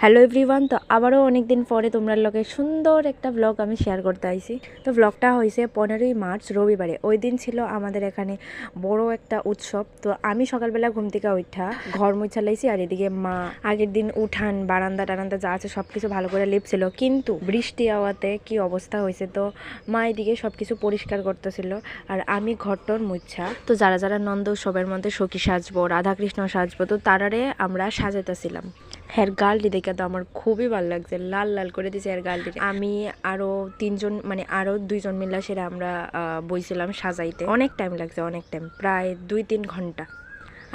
Hello everyone, তো আবারও অনেক দিন পরে তোমরা লগে সুন্দর একটা ব্লগ আমি শেয়ার করতে আইছি। তো ব্লগটা হয়েছে 15ই মার্চ রবিবারে। ওই দিন ছিল আমাদের এখানে বড় একটা উৎসব। তো আমি সকালবেলা ঘুম থেকে উঠা ঘর মুছা লাইছি, আর এদিকে মা আগের দিন উঠান বারান্দা টারান্দা যা আছে সব কিছু ভালো করে লিপছিল, কিন্তু বৃষ্টি আওয়াতে কি অবস্থা হয়েছে। তো মা এদিকে সব কিছু পরিষ্কার করতেছিল আর আমি ঘরটর মুছা। তো যারা যারা নন্দ উৎসবের মধ্যে সখী সাজবো, রাধাকৃষ্ণ সাজবো, তো তারারে আমরা সাজাইতেছিলাম। হের গালটি দেখে তো আমার খুবই ভালো লাগছে, লাল লাল করে দিয়েছে হের গালটি। আমি আরো তিনজন মানে আরো দুইজন মিলা সেটা আমরা বইছিলাম সাজাইতে। অনেক টাইম লাগছে, অনেক টাইম, প্রায় 2-3 ঘন্টা।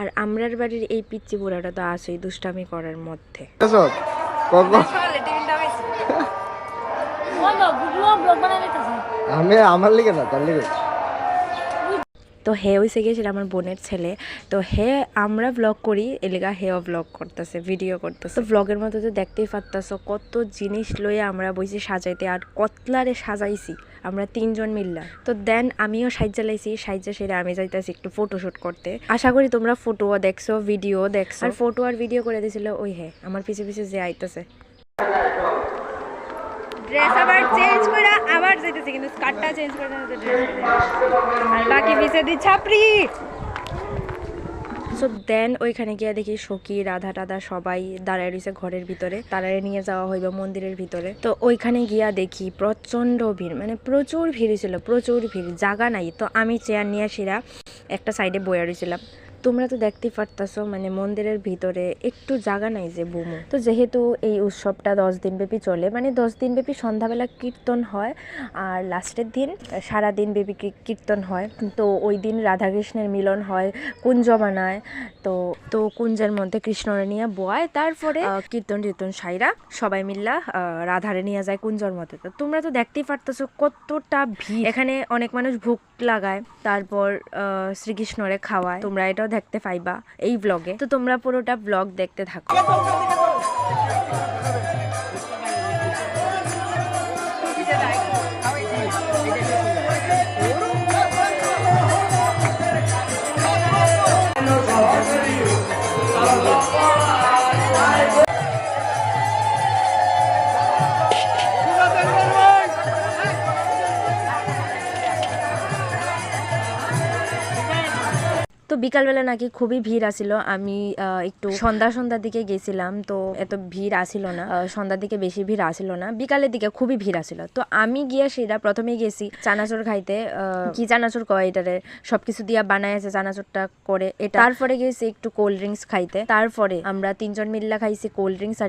আর আমরার বাড়ির এই পিচ্চি বুড়াটা তো আসেই দুষ্টামি করার মধ্যে। আমি আমার লিগে না, তার লিগে। তো হে হয়েছে গিয়ে সেটা আমার বোনের ছেলে। তো হে আমরা ব্লগ করি এলাকা, হেও ব্লগ করতেছে, ভিডিও করতেছে। তো ব্লগের মধ্যে তো দেখতেই পারতাছো কত জিনিস লইয়া আমরা বইছি সাজাইতে, আর কতলারে সাজাইছি আমরা 3 জন মিললা। তো দেন আমিও সাইজা লাইছি, সাইজা সেটা আমি যাইতেছি একটু ফটোশুট করতে। আশা করি তোমরা ফটোও দেখছো, ভিডিও দেখছো। আর ফটো আর ভিডিও করে দিছিল ওই হে আমার পিছে পিছে যে আইতাছে। ড্রেস আবার চেঞ্জ করে আবার যাইতেছে, কিন্তু স্কার্টটা চেঞ্জ করে না, ড্রেস আর বাকি পিছে দি ছাপরি। সো দেন ওইখানে গিয়ে দেখি সখী রাধা টাধা সবাই দাঁড়ায় রয়েছে ঘরের ভিতরে, তারারে নিয়ে যাওয়া হইবে মন্দিরের ভিতরে। তো ওইখানে গিয়া দেখি প্রচন্ড ভিড়, মানে প্রচুর ভিড় ছিল, প্রচুর ভিড়, জায়গা নাই। তো আমি চেয়ার নিয়ে সেরা একটা সাইডে বইয়া রয়েছিলাম। তোমরা তো দেখতেই পারতাছো মানে মন্দিরের ভিতরে একটু জায়গা নাই যে বুমু। তো যেহেতু এই উৎসবটা 10 দিন ব্যাপী চলে, মানে 10 দিন ব্যাপী সন্ধ্যাবেলা কীর্তন হয় আর লাস্টের দিন সারাদিন ব্যাপী কীর্তন হয়। তো ওই দিন রাধাকৃষ্ণের মিলন হয়, কুঞ্জ বানায়। তো কুঞ্জের মধ্যে কৃষ্ণরে নিয়ে বয়, তারপরে কীর্তন টীর্তন সাইরা সবাই মিল্লা রাধারে নিয়ে যায় কুঞ্জর মধ্যে। তো তোমরা তো দেখতেই পারতেছো কতটা ভিড়। এখানে অনেক মানুষ ভোগ লাগায়, তারপর শ্রীকৃষ্ণরে খাওয়ায়। তোমরা এটাও দেখতে পাইবা এই ব্লগে। তো তোমরা পুরোটা ব্লগ দেখতে থাকো। তো বিকালবেলা নাকি খুবই ভিড় আসিল। আমি একটু সন্ধ্যার দিকে গেছিলাম, তো এত ভিড় আসিল না, সন্ধ্যার দিকে বেশি ভিড় আসিল না, বিকালের দিকে খুবই ভিড় আসিল। তো আমি গিয়ে সেটা প্রথমেই গেছি চানাচুর খাইতে। কি চানাচুর কয় এটারে, সবকিছু দিয়া বানায় আছে চানাচুরটা করে এটা। তারপরে গেছি একটু কোল্ড ড্রিঙ্কস খাইতে, তারপরে আমরা 3 জন মিল্লা খাইছি কোল্ড ড্রিঙ্কস। আর